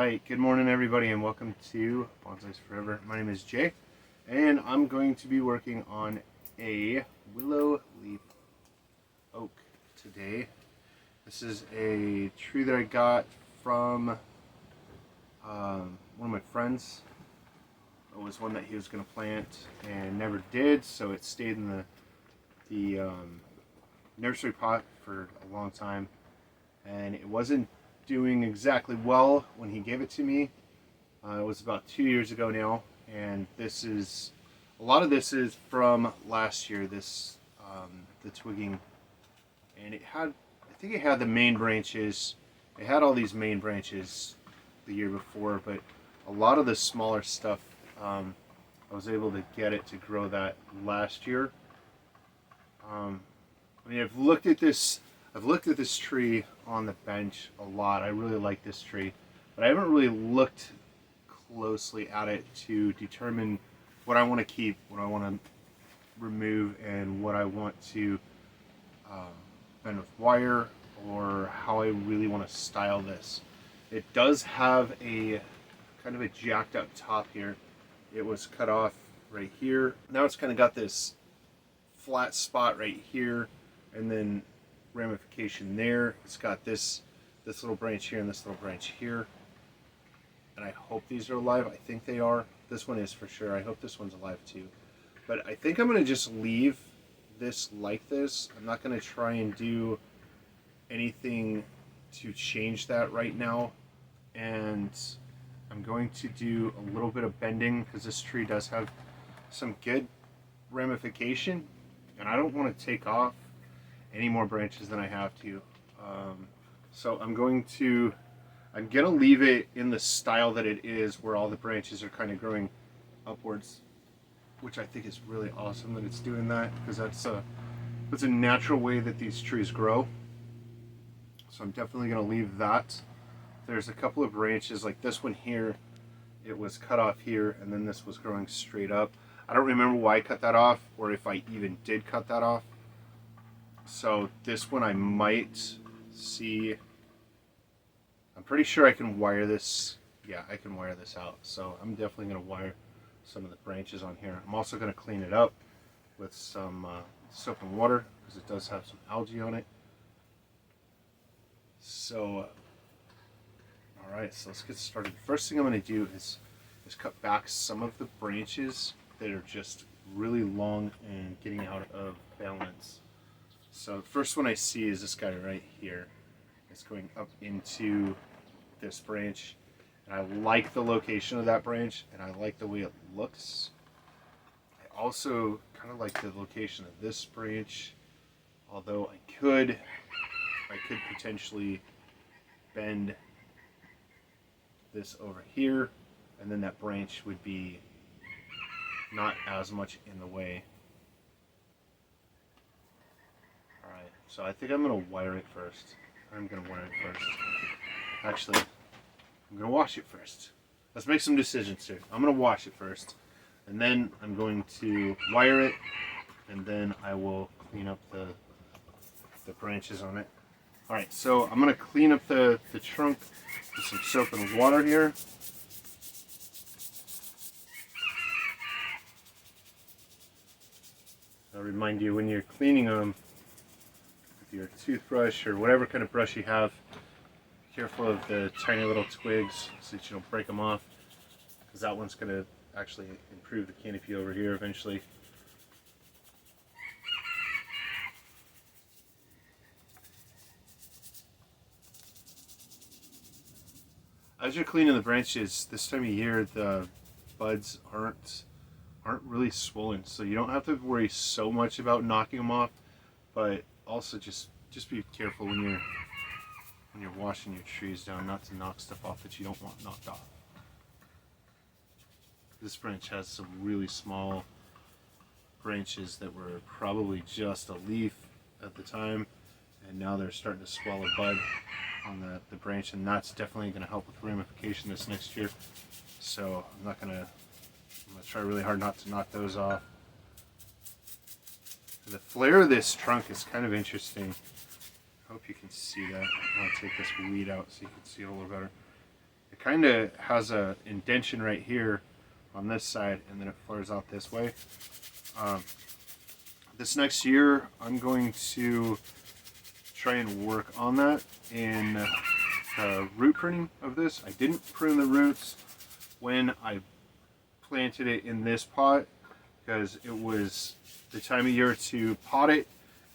Alright, good morning everybody and welcome to Bonsais Forever. My name is Jay and I'm going to be working on a willow leaf oak today. This is a tree that I got from one of my friends. It was one that he was going to plant and never did, so it stayed in the nursery pot for a long time, and it wasn't doing exactly well when he gave it to me. It was about 2 years ago now, and this is a lot of this is from last year. This the twigging, and it had, I think it had the main branches. It had all these main branches the year before, but a lot of the smaller stuff, I was able to get it to grow that last year. I mean, I've looked at this tree on the bench a lot. I really like this tree, but I haven't really looked closely at it to determine what I want to keep, what I want to remove, and what I want to bend with wire, or how I really want to style this. It does have a kind of a jacked up top here. It was cut off right here. Now it's kind of got this flat spot right here, and then ramification there. It's got this little branch here and this little branch here, and I hope these are alive. I think they are. This one is for sure. I hope this one's alive too, but I think I'm gonna just leave this like this. I'm not gonna try and do anything to change that right now, and I'm going to do a little bit of bending because this tree does have some good ramification, and I don't want to take off any more branches than I have to. So I'm gonna leave it in the style that it is, where all the branches are kind of growing upwards, which I think is really awesome that it's doing that, because that's a natural way that these trees grow. So I'm definitely gonna leave that. There's a couple of branches like this one here. It was cut off here, and then this was growing straight up. I don't remember why I cut that off, or if I even did cut that off. So this one I might see. I'm pretty sure I can wire this. Yeah, I can wire this out. So I'm definitely going to wire some of the branches on here. I'm also going to clean it up with some soap and water, because it does have some algae on it. So, alright, so let's get started. First thing I'm going to do is cut back some of the branches that are just really long and getting out of balance. So the first one I see is this guy right here. It's going up into this branch, and I like the location of that branch, and I like the way it looks. I also kind of like the location of this branch, although I could potentially bend this over here, and then that branch would be not as much in the way. Alright, so I think I'm going to wire it first. Actually, I'm going to wash it first. Let's make some decisions here. I'm going to wash it first, and then I'm going to wire it, and then I will clean up the branches on it. Alright, so I'm going to clean up the trunk with some soap and water here. I'll remind you, when you're cleaning them with your toothbrush or whatever kind of brush you have, be careful of the tiny little twigs so that you don't break them off, because that one's going to actually improve the canopy over here eventually. As you're cleaning the branches, this time of year the buds aren't really swollen, so you don't have to worry so much about knocking them off, but also just be careful when you're washing your trees down, not to knock stuff off that you don't want knocked off. This branch has some really small branches that were probably just a leaf at the time, and now they're starting to swell a bud on the branch, and that's definitely going to help with ramification this next year. So I'm going to try really hard not to knock those off. The flare of this trunk is kind of interesting. I hope you can see that. I want to take this weed out so you can see it a little better. it kind of has a indentation right here on this side, and then it flares out this way. This next year, I'm going to try and work on that in the root pruning of this. I didn't prune the roots when I planted it in this pot because it was the time of year to pot it,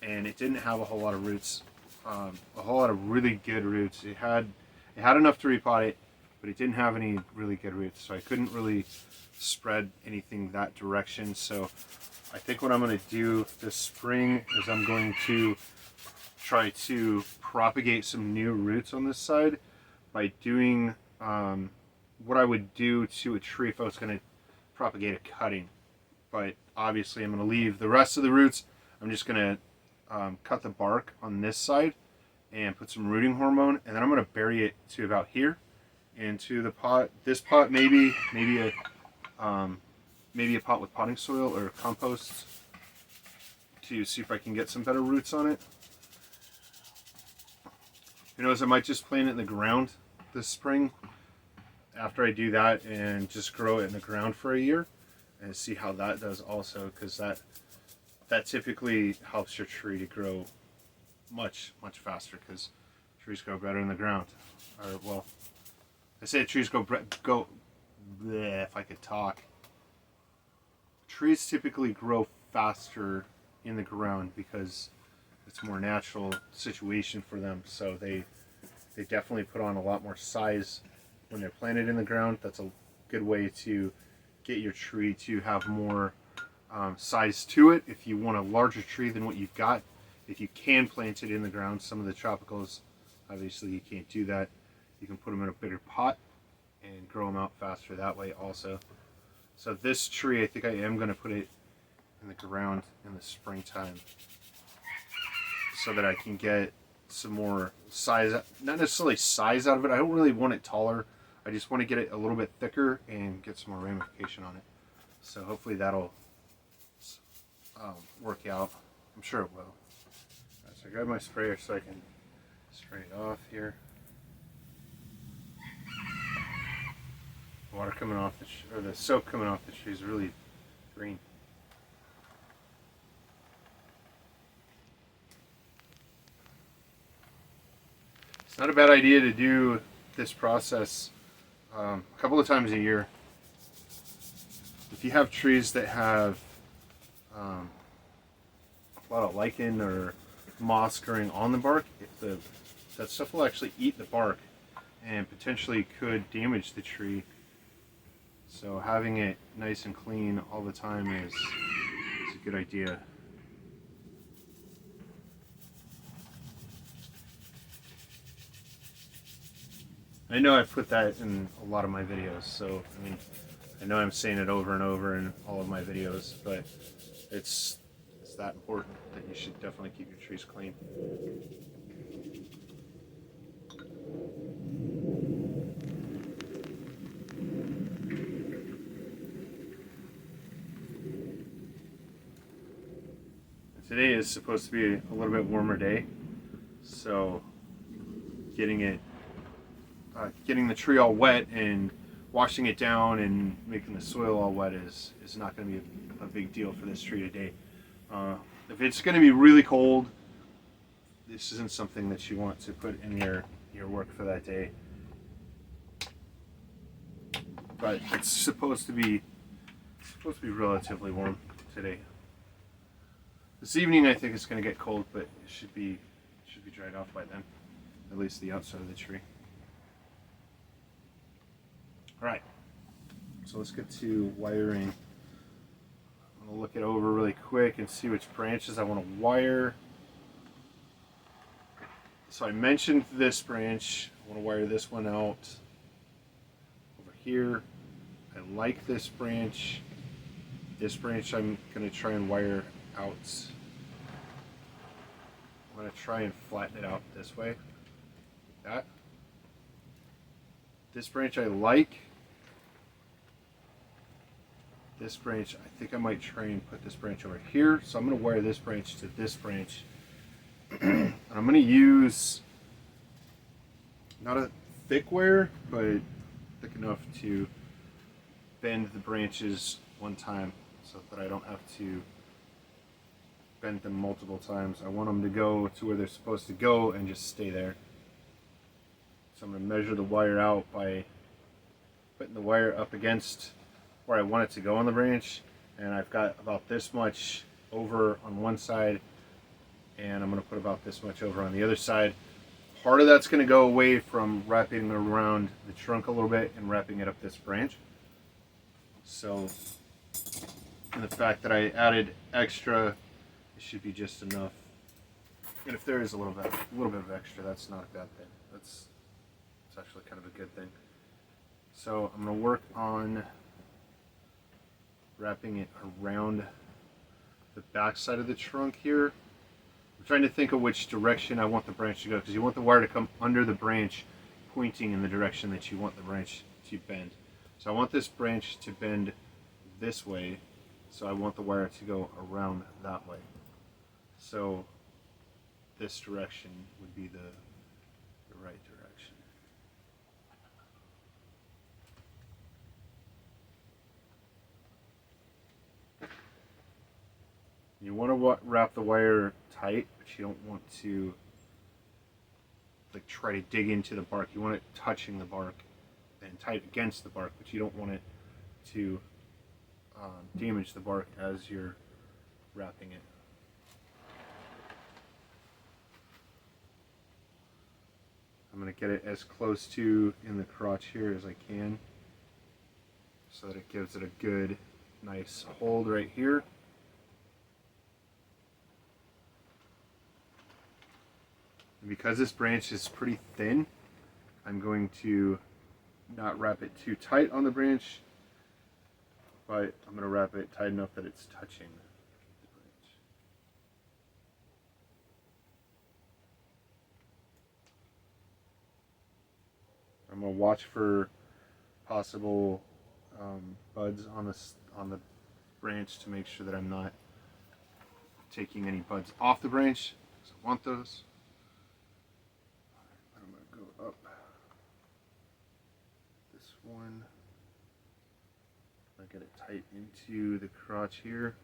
and it didn't have a whole lot of roots, a whole lot of really good roots. It had enough to repot it, but it didn't have any really good roots, so I couldn't really spread anything that direction. So I think what I'm going to do this spring is I'm going to try to propagate some new roots on this side by doing what I would do to a tree if I was going to propagate a cutting. But obviously I'm going to leave the rest of the roots. I'm just going to cut the bark on this side and put some rooting hormone, and then I'm going to bury it to about here into the pot. This pot, maybe a pot with potting soil or compost to see if I can get some better roots on it. Who knows, I might just plant it in the ground this spring after I do that and just grow it in the ground for a year and see how that does also, because that typically helps your tree to grow much faster, because trees grow better in the ground. Or, well, I say trees go bleh, if I could talk. Trees typically grow faster in the ground because it's a more natural situation for them, so they definitely put on a lot more size when they're planted in the ground. That's a good way to get your tree to have more size to it. If you want a larger tree than what you've got, if you can plant it in the ground, some of the tropicals, obviously you can't do that. You can put them in a bigger pot and grow them out faster that way also. So this tree, I think I am going to put it in the ground in the springtime so that I can get some more size, not necessarily size out of it. I don't really want it taller. I just want to get it a little bit thicker and get some more ramification on it. So hopefully that'll work out. I'm sure it will. Right, so I grab my sprayer so I can spray it off here. The water coming off the, or the soap coming off the tree is really green. It's not a bad idea to do this process a couple of times a year. If you have trees that have a lot of lichen or moss growing on the bark, that stuff will actually eat the bark and potentially could damage the tree. So having it nice and clean all the time is a good idea. I know I put that in a lot of my videos, so I mean, I know I'm saying it over and over in all of my videos, but it's that important that you should definitely keep your trees clean. Today is supposed to be a little bit warmer day, so getting the tree all wet and washing it down and making the soil all wet is not going to be a big deal for this tree today. If it's going to be really cold, this isn't something that you want to put in your work for that day. But it's supposed to be relatively warm today. This evening I think it's going to get cold, but it should be dried off by then, at least the outside of the tree. Alright, so let's get to wiring. I'm going to look it over really quick and see which branches I want to wire. So I mentioned this branch. I want to wire this one out over here. I like this branch. This branch I'm going to try and wire out. I'm going to try and flatten it out this way, like that. This branch I like. This branch, I think I might try and put this branch over here. So I'm going to wire this branch to this branch. And I'm going to use not a thick wire, but thick enough to bend the branches one time so that I don't have to bend them multiple times. I want them to go to where they're supposed to go and just stay there. So I'm going to measure the wire out by putting the wire up against where I want it to go on the branch, and I've got about this much over on one side, and I'm going to put about this much over on the other side. Part of that's going to go away from wrapping around the trunk a little bit and wrapping it up this branch. So, and the fact that I added extra, it should be just enough. And if there is a little bit of extra, that's not a bad thing. It's actually kind of a good thing. So I'm going to work on wrapping it around the back side of the trunk here. I'm trying to think of which direction I want the branch to go, because you want the wire to come under the branch, pointing in the direction that you want the branch to bend. So I want this branch to bend this way, so I want the wire to go around that way. So this direction would be the right direction. You want to wrap the wire tight, but you don't want to like try to dig into the bark. You want it touching the bark and tight against the bark, but you don't want it to damage the bark as you're wrapping it. I'm going to get it as close to in the crotch here as I can, so that it gives it a good, nice hold right here. And because this branch is pretty thin, I'm going to not wrap it too tight on the branch, but I'm going to wrap it tight enough that it's touching the branch. I'm going to watch for possible buds on the branch to make sure that I'm not taking any buds off the branch, because I want those. I'm going to go up this one. I get it tight into the crotch here.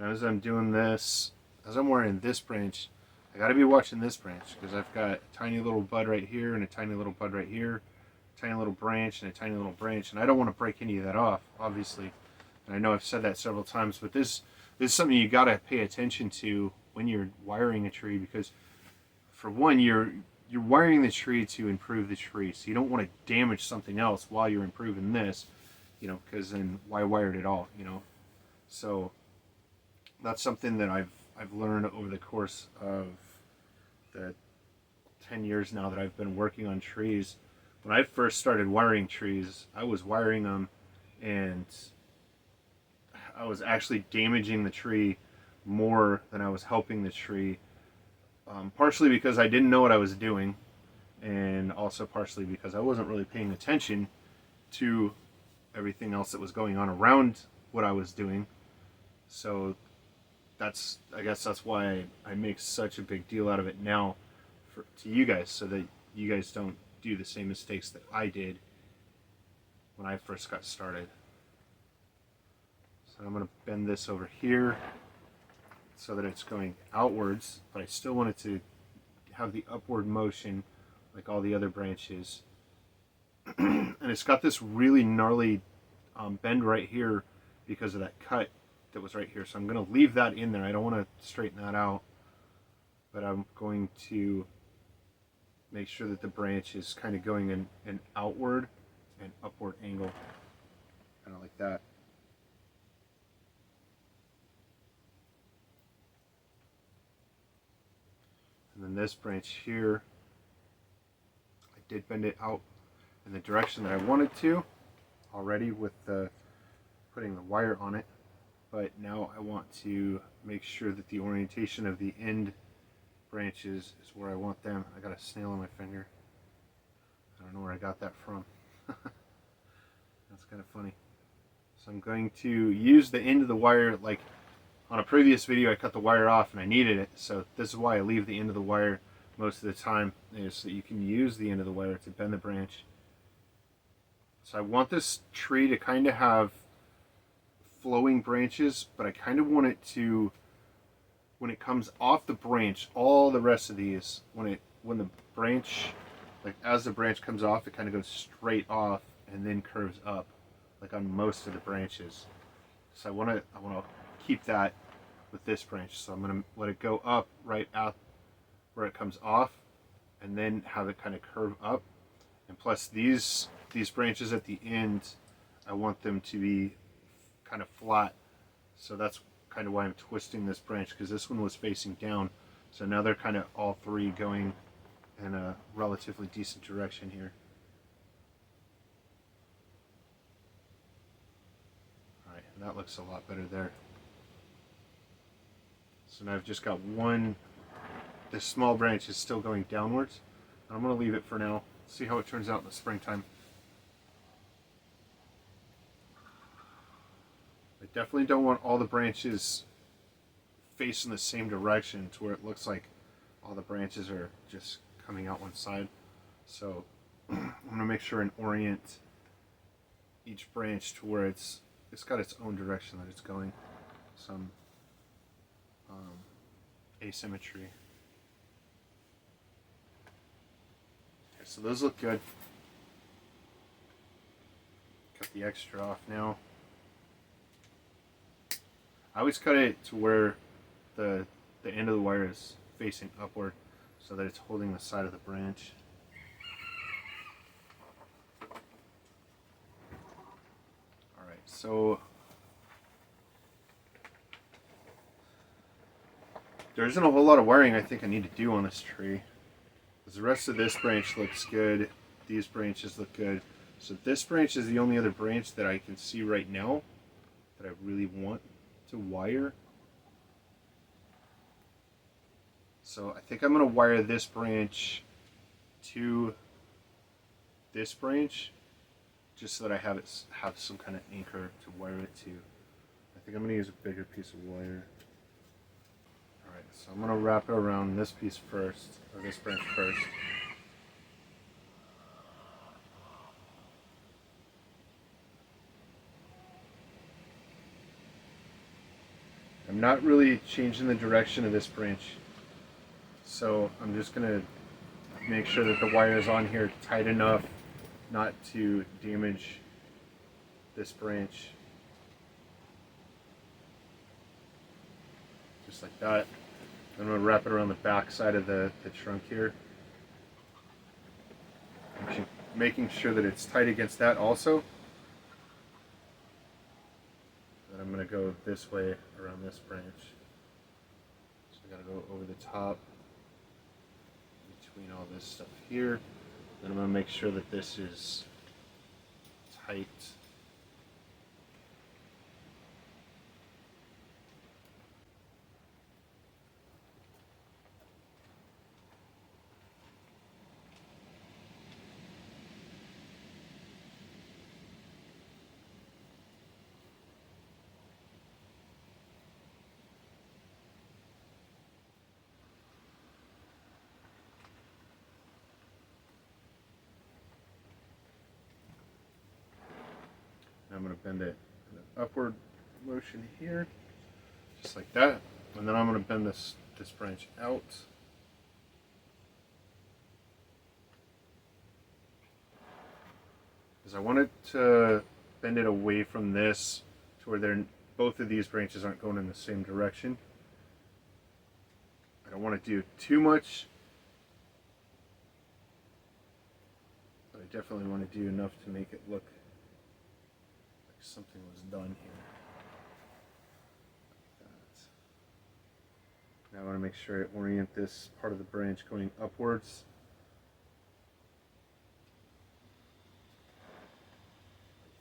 And as I'm doing this, as I'm wearing this branch, I gotta be watching this branch, because I've got a tiny little bud right here and a tiny little bud right here, a tiny little branch and a tiny little branch, and I don't want to break any of that off, obviously. And I know I've said that several times, but this is something you gotta pay attention to when you're wiring a tree, because for one, you're wiring the tree to improve the tree, so you don't want to damage something else while you're improving this, you know, because then why wire it at all, you know? So that's something that I've learned over the course of the 10 years now that I've been working on trees. When I first started wiring trees, I was wiring them and I was actually damaging the tree more than I was helping the tree. Partially because I didn't know what I was doing, and also partially because I wasn't really paying attention to everything else that was going on around what I was doing. So I guess that's why I make such a big deal out of it now to you guys, so that you guys don't do the same mistakes that I did when I first got started. So I'm going to bend this over here so that it's going outwards, but I still want it to have the upward motion like all the other branches. And it's got this really gnarly bend right here because of that cut that was right here. So I'm going to leave that in there. I don't want to straighten that out, but I'm going to make sure that the branch is kind of going in an outward and upward angle, kind of like that. And then this branch here, I did bend it out in the direction that I wanted to already with putting the wire on it. But now I want to make sure that the orientation of the end branches is where I want them. I got a snail on my finger. I don't know where I got that from. That's kind of funny. So I'm going to use the end of the wire. Like on a previous video I cut the wire off and I needed it, so this is why I leave the end of the wire most of the time, is so you can use the end of the wire to bend the branch. So I want this tree to kind of have flowing branches, but I kind of want it to, when it comes off the branch, all the rest of these, when the branch, like as the branch comes off, it kind of goes straight off and then curves up, like on most of the branches. So I want to keep that with this branch. So I'm going to let it go up right out where it comes off, and then have it kind of curve up. And plus these branches at the end, I want them to be kind of flat. So that's kind of why I'm twisting this branch, because this one was facing down. So now they're kind of all three going in a relatively decent direction here. Alright, and that looks a lot better there. So now I've just got one, this small branch is still going downwards. I'm going to leave it for now, see how it turns out in the springtime. I definitely don't want all the branches facing the same direction to where it looks like all the branches are just coming out one side. So I'm going to make sure and orient each branch to where it's got its own direction that it's going. Some asymmetry. Okay, so those look good. Cut the extra off now. I always cut it to where the end of the wire is facing upward, so that it's holding the side of the branch. Alright, so there isn't a whole lot of wiring I think I need to do on this tree, because the rest of this branch looks good, these branches look good. So this branch is the only other branch that I can see right now that I really want to wire. So I think I'm going to wire this branch to this branch, just so that I have some kind of anchor to wire it to. I think I'm going to use a bigger piece of wire. Alright, so I'm going to wrap it around this piece first, or this branch first. I'm not really changing the direction of this branch, so I'm just going to make sure that the wire is on here tight enough not to damage this branch. Just like that. I'm going to wrap it around the back side of the trunk here. Making sure that it's tight against that also. Then I'm going to go this way around this branch. So I got to go over the top between all this stuff here. Then I'm going to make sure that this is tight. I'm going to bend it in an upward motion here, just like that. And then I'm going to bend this branch out. Because I want it to bend it away from this to where both of these branches aren't going in the same direction. I don't want to do too much, but I definitely want to do enough to make it look something was done here. Like that. Now I want to make sure I orient this part of the branch going upwards.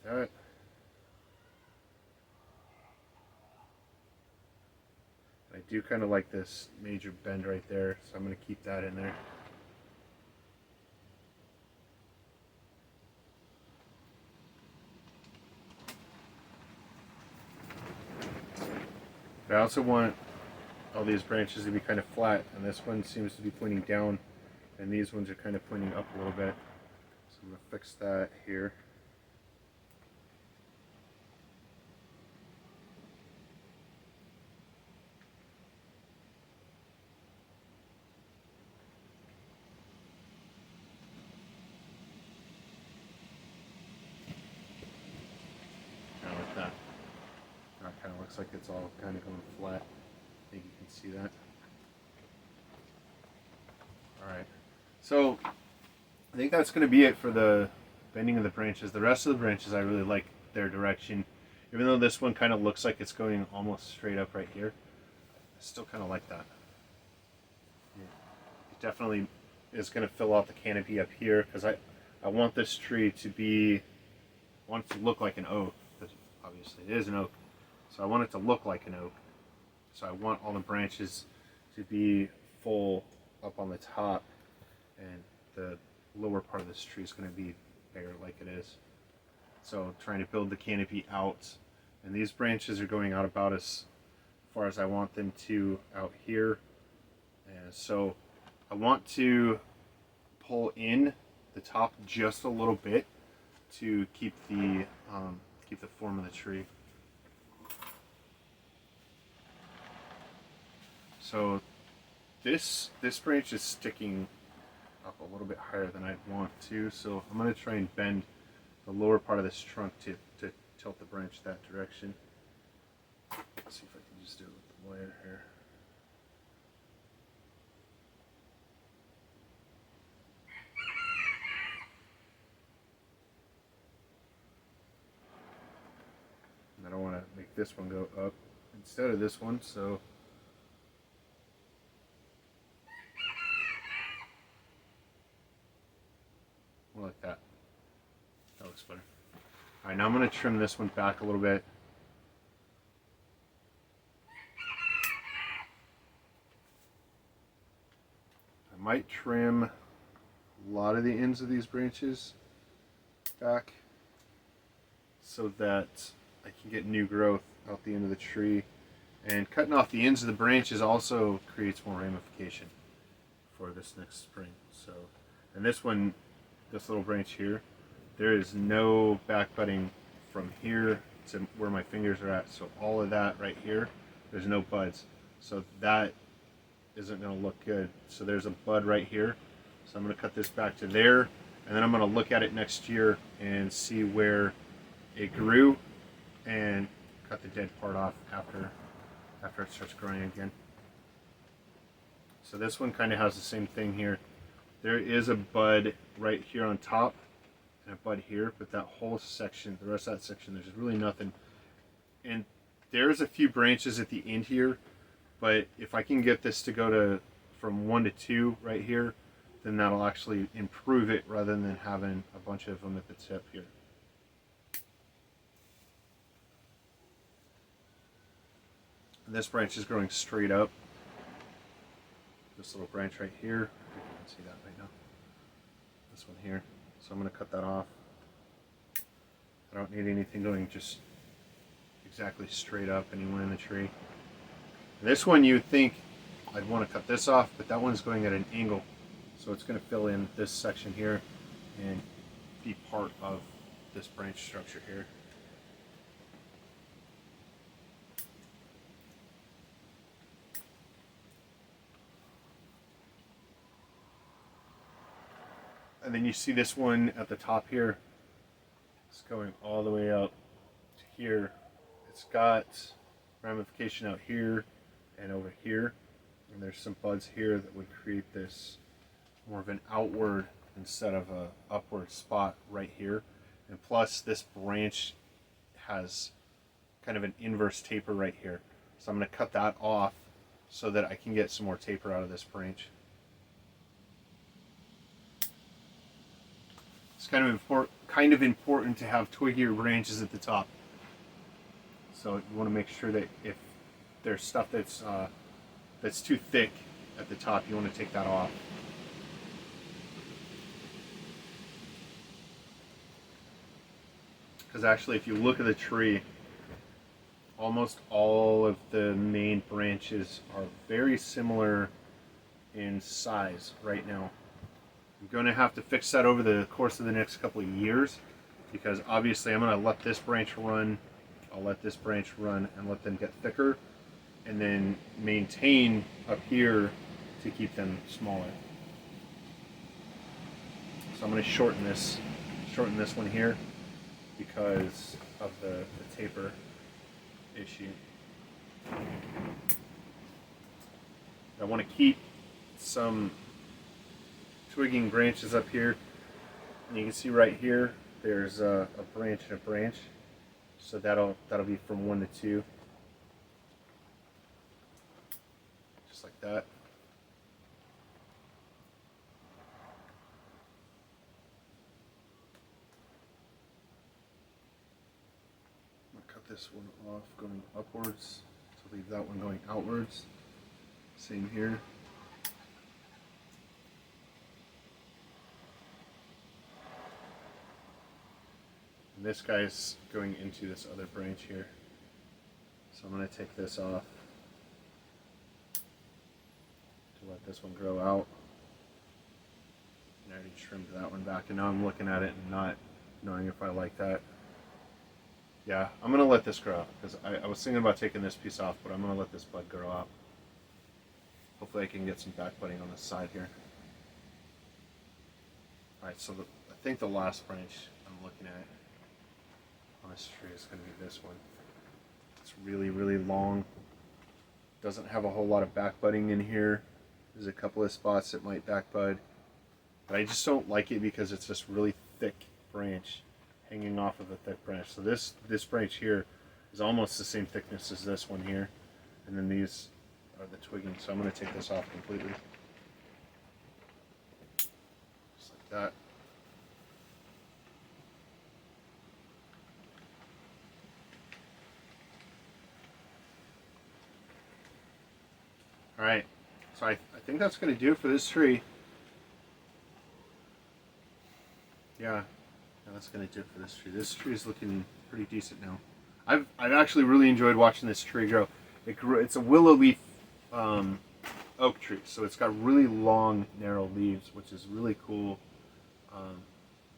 Like that. I do kind of like this major bend right there, so I'm going to keep that in there. But I also want all these branches to be kind of flat, and this one seems to be pointing down, and these ones are kind of pointing up a little bit. So I'm going to fix that here. Kind of like that. Now it kind of looks like it's all kind of going flat. I think you can see that. Alright, so I think that's going to be it for the bending of the branches. The rest of the branches I really like their direction. Even though this one kind of looks like it's going almost straight up right here, I still kind of like that. It definitely is going to fill out the canopy up here, because I want this tree to be, I want it to look like an oak, but obviously it is an oak. So I want it to look like an oak. So I want all the branches to be full up on the top, and the lower part of this tree is going to be bare like it is. So trying to build the canopy out, and these branches are going out about as far as I want them to out here. And so I want to pull in the top just a little bit to keep the form of the tree. So this branch is sticking up a little bit higher than I'd want to, so I'm going to try and bend the lower part of this trunk to tilt the branch that direction. Let's see if I can just do it with the wire here. And I don't want to make this one go up instead of this one, so like that. That looks better. Alright, now I'm going to trim this one back a little bit. I might trim a lot of the ends of these branches back so that I can get new growth out the end of the tree. And cutting off the ends of the branches also creates more ramification for this next spring. So, and this one, this little branch here, there is no back budding from here to where my fingers are at. So all of that right here, there's no buds. So that isn't going to look good. So there's a bud right here. So I'm going to cut this back to there, and then I'm going to look at it next year and see where it grew and cut the dead part off after it starts growing again. So this one kind of has the same thing here. There is a bud right here on top and a bud here, but that whole section, the rest of that section, there's really nothing. And there's a few branches at the end here, but if I can get this to go to from 1 to 2 right here, then that'll actually improve it rather than having a bunch of them at the tip here. And this branch is growing straight up. This little branch right here, you can see that right now. This one here. So I'm going to cut that off. I don't need anything going just exactly straight up anywhere in the tree. This one you'd think I'd want to cut this off, but that one's going at an angle. So it's going to fill in this section here and be part of this branch structure here. And then you see this one at the top here. It's going all the way out to here. It's got ramification out here and over here. And there's some buds here that would create this more of an outward instead of a upward spot right here. And plus this branch has kind of an inverse taper right here. So I'm going to cut that off so that I can get some more taper out of this branch. It's kind of important to have twiggier branches at the top. So you want to make sure that if there's stuff that's too thick at the top, you want to take that off. Because actually, if you look at the tree, almost all of the main branches are very similar in size right now. I'm going to have to fix that over the course of the next couple of years, because obviously I'm going to let this branch run, I'll let this branch run and let them get thicker, and then maintain up here to keep them smaller. So I'm going to shorten this one here because of the taper issue. I want to keep some twigging branches up here, and you can see right here there's a branch and a branch, so that'll be from 1 to 2, just like that. I'm gonna cut this one off going upwards to leave that one going outwards. Same here. And this guy's going into this other branch here. So I'm going to take this off to let this one grow out. And I already trimmed that one back, and now I'm looking at it and not knowing if I like that. Yeah, I'm going to let this grow out, because I was thinking about taking this piece off, but I'm going to let this bud grow out. Hopefully I can get some back budding on the side here. Alright, so I think the last branch I'm looking at on this tree is going to be this one. It's really, really long. Doesn't have a whole lot of back budding in here. There's a couple of spots that might back bud, but I just don't like it because it's this really thick branch hanging off of a thick branch. So this branch here is almost the same thickness as this one here, and then these are the twigging. So I'm going to take this off completely, just like that. Alright, so I think that's going to do it for this tree. Yeah, that's going to do it for this tree. This tree is looking pretty decent now. I've actually really enjoyed watching this tree grow. It's a willow leaf oak tree, so it's got really long, narrow leaves, which is really cool.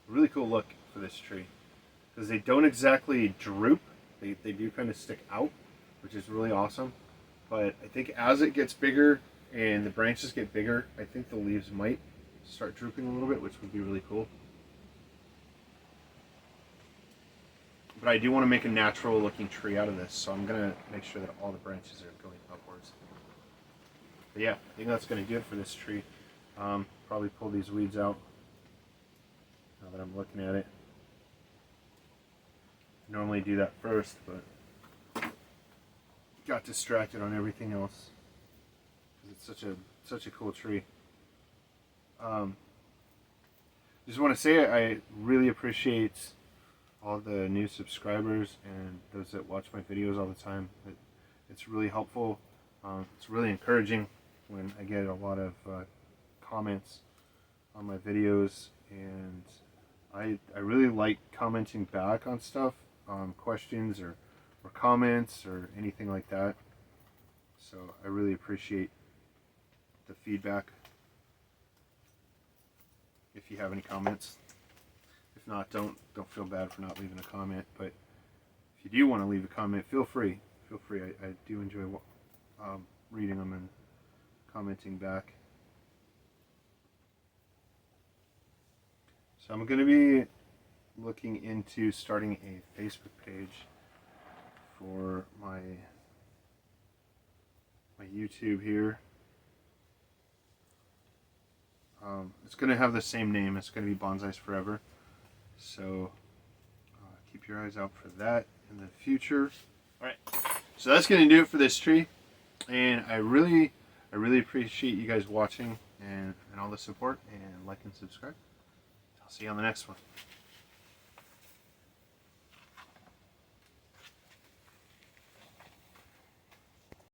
Really cool look for this tree, because they don't exactly droop. They do kind of stick out, which is really awesome. But I think as it gets bigger and the branches get bigger, I think the leaves might start drooping a little bit, which would be really cool. But I do want to make a natural looking tree out of this, so I'm going to make sure that all the branches are going upwards. But yeah, I think that's going to do it for this tree. Probably pull these weeds out now that I'm looking at it. I normally do that first, but got distracted on everything else because it's such a cool tree. Just want to say I really appreciate all the new subscribers and those that watch my videos all the time. It's really helpful. It's really encouraging when I get a lot of comments on my videos, and I really like commenting back on stuff, questions or comments or anything like that. So I really appreciate the feedback. If you have any comments, if not, don't feel bad for not leaving a comment. But if you do want to leave a comment, feel free. Feel free. I do enjoy reading them and commenting back. So I'm going to be looking into starting a Facebook page for my YouTube here. It's going to have the same name. It's going to be Bonsais Forever. So keep your eyes out for that in the future. Alright, so that's going to do it for this tree. And I really appreciate you guys watching and all the support, and like and subscribe. I'll see you on the next one.